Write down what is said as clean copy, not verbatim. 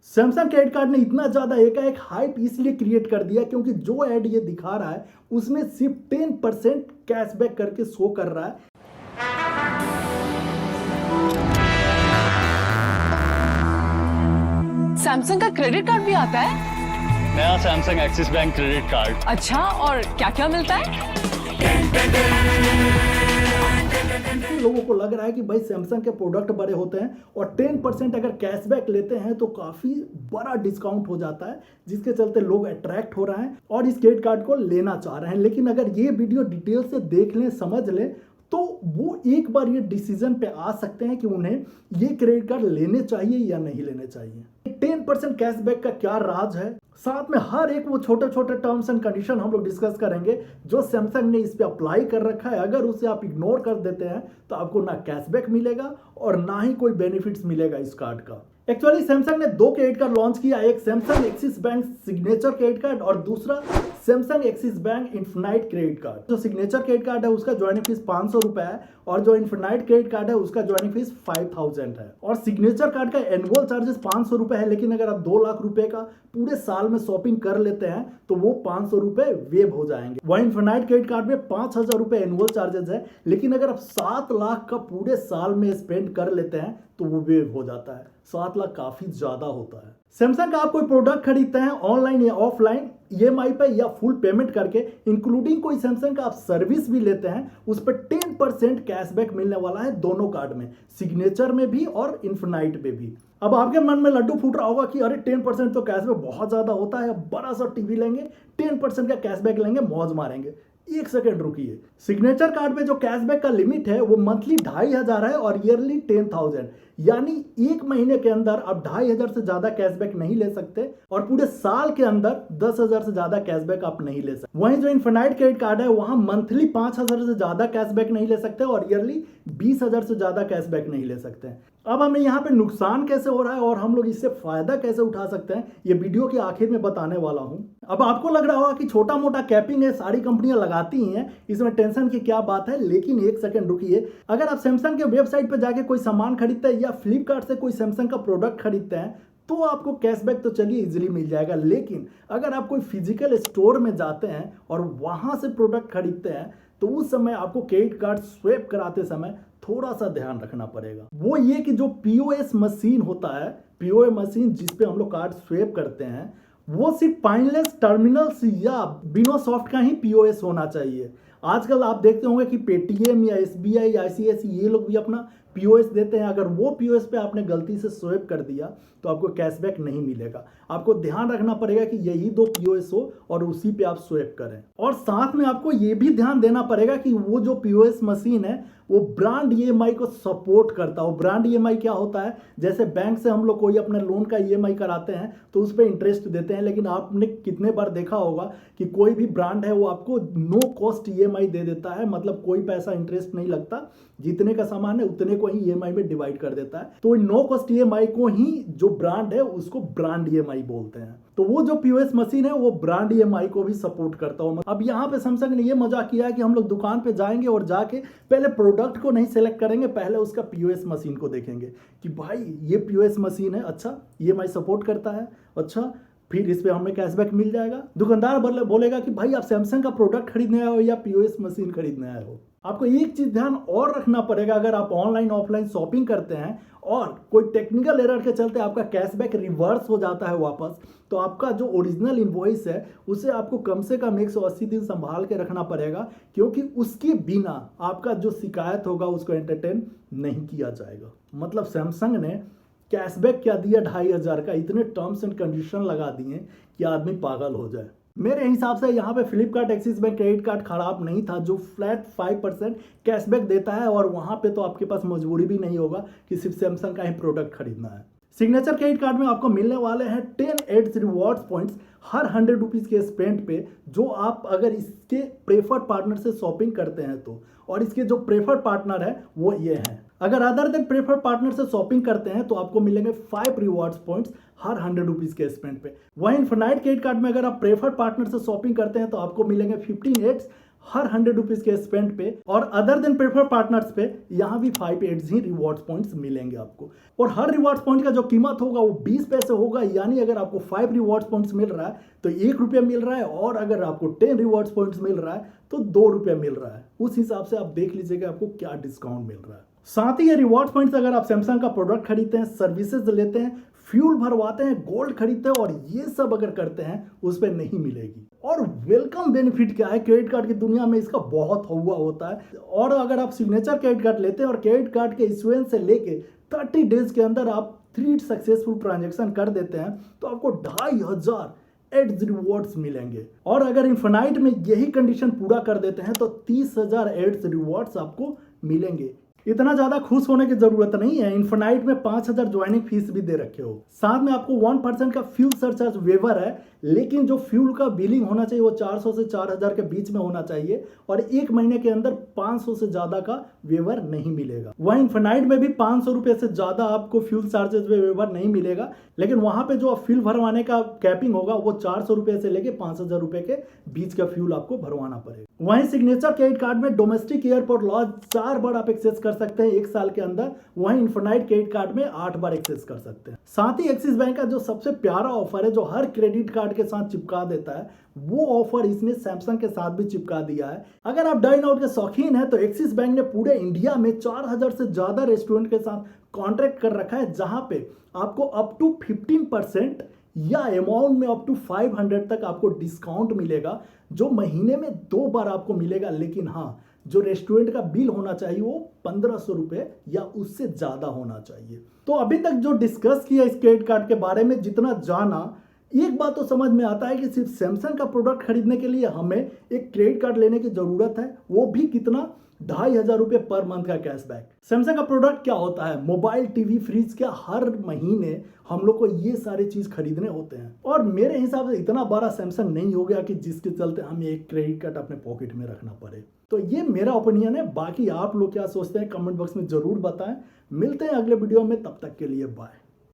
Samsung credit card ने इतना ज़्यादा एकाएक हाइप इसलिए क्रिएट कर दिया क्योंकि जो ऐड ये दिखा रहा है उसमें सिर्फ 10% कैशबैक करके शो कर रहा है। सैमसंग का क्रेडिट कार्ड भी आता है? नया Samsung axis bank credit card. अच्छा, और क्या क्या मिलता है? लोगों को लग रहा है कि भाई सैमसंग के प्रोडक्ट बड़े होते हैं और 10% अगर कैशबैक लेते हैं तो काफ़ी बड़ा डिस्काउंट हो जाता है, जिसके चलते लोग अट्रैक्ट हो रहे हैं और इस क्रेडिट कार्ड को लेना चाह रहे हैं। लेकिन अगर ये वीडियो डिटेल से देख लें, समझ लें, तो वो एक बार ये डिसीजन पे आ सकते हैं कि उन्हें ये क्रेडिट कार्ड लेने चाहिए या नहीं लेने चाहिए। 10% कैशबैक का क्या राज है, साथ में हर एक वो छोटे छोटे टर्म्स एंड कंडीशन हम लोग डिस्कस करेंगे जो सैमसंग ने इस पे अप्लाई कर रखा है। अगर उसे आप इग्नोर कर देते हैं तो आपको ना कैशबैक मिलेगा और ना ही कोई बेनिफिट्स मिलेगा इस कार्ड का। एक्चुअली सैमसंग ने दो क्रेडिट कार्ड लॉन्च किया, एक Samsung axis bank signature credit card और दूसरा Samsung axis bank infinite credit card. जो सिग्नेचर क्रेडिट कार्ड है उसका ज्वाइनिंग फीस 500 रुपए है और जो इन्फिनाइट क्रेडिट कार्ड है उसका ज्वाइनिंग फीस 5000 है। और सिग्नेचर कार्ड का एनुअल चार्जेस 500 रुपए है, लेकिन अगर आप 2 लाख रुपए का पूरे साल में शॉपिंग कर लेते हैं तो वो 500 रुपए वेव हो जाएंगे। वहीं इन्फिनाइट क्रेडिट कार्ड में 5000 रुपए एनुअल चार्जेस है, लेकिन अगर आप 7 लाख का पूरे साल में स्पेंड कर लेते हैं तो वो वेव हो जाता है। 7 लाख काफी ज्यादा होता है। सैमसंग का आप कोई प्रोडक्ट खरीदते हैं ऑनलाइन या ऑफलाइन, ईएमआई पे या फुल पेमेंट करके, इंक्लूडिंग कोई सैमसंग का आप सर्विस भी लेते हैं, उस पर 10% कैशबैक मिलने वाला है दोनों कार्ड में, सिग्नेचर में भी और इन्फिनाइट में भी। अब आपके मन में लड्डू फूट रहा होगा कि अरे 10% तो कैशबैक बहुत ज्यादा होता है, अब बड़ा सा टीवी लेंगे, 10% का कैशबैक लेंगे, मौज मारेंगे। एक सेकेंड रुकिए, सिग्नेचर कार्ड में जो कैशबैक का लिमिट है वो मंथली 2500 है और ईयरली 10,000, यानी एक महीने के अंदर आप 2500 से ज्यादा कैशबैक नहीं ले सकते और पूरे साल के अंदर 10,000 से ज्यादा कैशबैक आप नहीं ले सकते। वहीं जो इन्फिनाइट क्रेडिट कार्ड है वहां मंथली 5000 से ज्यादा कैशबैक नहीं ले सकते और ईयरली 20,000 से ज्यादा कैशबैक नहीं ले सकते। अब हमें यहाँ पे नुकसान कैसे हो रहा है और हम लोग इससे फायदा कैसे उठा सकते हैं, ये वीडियो के आखिर में बताने वाला हूँ। अब आपको लग रहा होगा कि छोटा मोटा कैपिंग है, सारी कंपनियां लगाती ही हैं, इसमें टेंशन की क्या बात है, लेकिन एक सेकंड रुकिए। अगर आप सैमसंग के वेबसाइट पर जाके कोई सामान खरीदते हैं या फ्लिपकार्ट से कोई सैमसंग का प्रोडक्ट खरीदते हैं तो आपको कैशबैक तो चलिए इजीली मिल जाएगा, लेकिन अगर आप कोई फिजिकल स्टोर में जाते हैं और वहां से प्रोडक्ट खरीदते हैं तो उस समय आपको क्रेडिट कार्ड स्वैप कराते समय थोड़ा सा ध्यान रखना पड़ेगा। वो ये कि जो पीओएस मशीन होता है, पीओएस मशीन जिस पे हम लोग कार्ड स्वैप करते हैं, वो सिर्फ पाइनलेस टर्मिनल्स या बिनो सॉफ्ट का ही पीओएस होना चाहिए। आजकल आप देखते होंगे कि पेटीएम या एसबीआई या आईसीआईसी ये लोग भी अपना पीओएस देते हैं। अगर वो पीओएस पे आपने गलती से स्वैप कर दिया तो आपको कैशबैक नहीं मिलेगा। आपको ध्यान रखना पड़ेगा कि यही 2 पीओएस हो और उसी पे आप स्वैप करें। और साथ में आपको ये भी ध्यान देना पड़ेगा कि वो जो पीओएस मशीन है वो ब्रांड ईएमआई को सपोर्ट करता हो। ब्रांड ईएमआई क्या होता है, जैसे बैंक से हम लोग कोई अपने लोन का ईएमआई कराते हैं तो उस पर इंटरेस्ट देते हैं, लेकिन आपने कितने बार देखा होगा कि कोई भी ब्रांड है वो आपको नो कॉस्ट ईएमआई दे देता है, मतलब कोई पैसा इंटरेस्ट नहीं लगता, जितने का सामान है उतने को ही ईएमआई में डिवाइड कर देता है। तो नो कॉस्ट ईएमआई को ही जो ब्रांड है उसको ब्रांड ईएमआई बोलते हैं। तो वो जो पीओएस मशीन है वो ब्रांड ईएमआई को भी सपोर्ट करता हो। अब यहाँ पे सैमसंग ने ये मजाक किया है कि हम लोग दुकान पे जाएंगे और जाके पहले प्रोडक्ट को नहीं सेलेक्ट करेंगे, पहले उसका पीओएस मशीन को देखेंगे कि भाई ये पीओएस मशीन है, अच्छा ईएमआई सपोर्ट करता है, अच्छा फिर इस पे हमें कैशबैक मिल जाएगा। दुकानदार बोलेगा कि भाई आप सैमसंग का प्रोडक्ट खरीदने आए हो या पीओएस मशीन खरीदने आए हो। आपको एक चीज ध्यान और रखना पड़ेगा, अगर आप ऑनलाइन ऑफलाइन शॉपिंग करते हैं और कोई टेक्निकल एरर के चलते आपका कैशबैक रिवर्स हो जाता है वापस, तो आपका जो ओरिजिनल इनवॉइस है उसे आपको कम से कम 180 दिन संभाल के रखना पड़ेगा, क्योंकि उसके बिना आपका जो शिकायत होगा उसको एंटरटेन नहीं किया जाएगा। मतलब सैमसंग ने कैशबैक क्या दिया 2500 का, इतने टर्म्स एंड कंडीशन लगा दिए कि आदमी पागल हो जाए। मेरे हिसाब से यहाँ पे Flipkart axis bank credit card खराब नहीं था, जो फ्लैट 5% कैशबैक देता है और वहाँ पे तो आपके पास मजबूरी भी नहीं होगा कि सिर्फ सैमसंग का ही प्रोडक्ट खरीदना है। सिग्नेचर क्रेडिट कार्ड में आपको मिलने वाले हैं 10 एड्स रिवॉर्ड्स पॉइंट्स हर 100 रुपीज़ के स्पेंड पे, जो आप अगर इसके प्रेफर्ड पार्टनर से शॉपिंग करते हैं तो। और इसके जो प्रेफर्ड पार्टनर है वो ये हैं। अगर अदर देन प्रेफर्ड पार्टनर से शॉपिंग करते हैं तो आपको मिलेंगे 5 रिवॉर्ड्स पॉइंट्स हर 100 रुपीज़ के स्पेंड पे। वहीं इन्फिनाइट क्रेडिट कार्ड में अगर आप प्रेफर्ड पार्टनर से शॉपिंग करते हैं तो आपको मिलेंगे 15 एड्स हर 100 रुपीज के स्पेंड पे, और अदर देन प्रेफर पार्टनर्स पे यहाँ भी 5 एड्स ही रिवॉर्ड्स पॉइंट्स मिलेंगे आपको। और हर रिवॉर्ड्स पॉइंट का जो कीमत होगा वो 20 पैसे होगा, यानी अगर आपको 5 रिवॉर्ड्स पॉइंट्स मिल रहा है तो 1 रुपया मिल रहा है, और अगर आपको 10 रिवॉर्ड्स पॉइंट्स मिल रहा है तो 2 रुपया मिल रहा है। उस हिसाब से आप देख लीजिएगा आपको क्या डिस्काउंट मिल रहा है। साथ ही ये रिवॉर्ड पॉइंट्स अगर आप सैमसंग का प्रोडक्ट खरीदते हैं, सर्विसेज लेते हैं, फ्यूल भरवाते हैं, गोल्ड खरीदते हैं और ये सब अगर करते हैं उस पर नहीं मिलेगी। और वेलकम बेनिफिट क्या है, क्रेडिट कार्ड की दुनिया में इसका बहुत हुआ होता है। और अगर आप सिग्नेचर क्रेडिट कार्ड लेते हैं और क्रेडिट कार्ड के इश्यूएंस से लेके 30 डेज के अंदर आप 3 सक्सेसफुल ट्रांजेक्शन कर देते हैं तो आपको 2500 एड्स रिवॉर्ड्स मिलेंगे। और अगर इन्फिनाइट में यही कंडीशन पूरा कर देते हैं तो 30,000 एड्स रिवॉर्ड्स आपको मिलेंगे। इतना ज्यादा खुश होने की जरूरत नहीं है, इन्फिनाइट में 5,000 ज्वाइनिंग फीस भी दे रखे हो। साथ में आपको 1% का फ्यूल सरचार्ज वेवर है, लेकिन जो फ्यूल का बिलिंग होना चाहिए वो 400 से 4,000 के बीच में होना चाहिए, और 1 महीने के अंदर 500 से ज्यादा का वेवर नहीं मिलेगा। वहीं इन्फिनाइट में भी 500 रुपए से ज्यादा आपको फ्यूल चार्जेस में वेवर नहीं मिलेगा, लेकिन वहां पे जो फ्यूल भरवाने का कैपिंग होगा वो 400 रुपए से लेके 5,000 रुपए के बीच का फ्यूल आपको भरवाना पड़ेगा। वहीं सिग्नेचर क्रेडिट कार्ड में डोमेस्टिक एयरपोर्ट लॉज 4 बार आप एक्सेस कर सकते हैं 1 साल के अंदर, वहीं इन्फिनाइट क्रेडिट कार्ड में 8 बार एक्सेस कर सकते हैं। साथ ही एक्सिस बैंक का जो सबसे प्यारा ऑफर है जो हर क्रेडिट कार्ड के साथ चिपका देता है, वो ऑफर इसने सैमसंग के साथ भी चिपका दिया है। अगर आप डाइन आउट के शौकीन हैं तो एक्सिस बैंक ने पूरे इंडिया में 4000 से ज्यादा रेस्टोरेंट के साथ कॉन्ट्रैक्ट कर रखा है, जहां पे आपको अप टू 15% या अमाउंट में अप टू 500 तक आपको डिस्काउंट मिलेगा, जो महीने में 2 बार आपको मिलेगा। लेकिन हाँ, जो रेस्टोरेंट का बिल होना चाहिए वो 1500 रुपए या उससे ज्यादा होना चाहिए। तो अभी तक जो डिस्कस किया इस क्रेडिट कार्ड के बारे में, जितना जाना, एक बात तो समझ में आता है कि सिर्फ सैमसंग का प्रोडक्ट खरीदने के लिए हमें एक क्रेडिट कार्ड लेने की जरूरत है, वो भी कितना, 2500 रुपए पर मंथ का कैशबैक। सैमसंग का प्रोडक्ट क्या होता है, मोबाइल, टीवी, फ्रिज, क्या हर महीने हम लोग को ये सारे चीज खरीदने होते हैं, और मेरे हिसाब से इतना बड़ा सैमसंग नहीं हो गया कि जिसके चलते हमें एक क्रेडिट कार्ड अपने पॉकेट में रखना पड़े। तो ये मेरा ओपिनियन है, बाकी आप लोग क्या सोचते हैं कमेंट बॉक्स में जरूर बताएं। मिलते हैं अगले वीडियो में, तब तक के लिए बाय।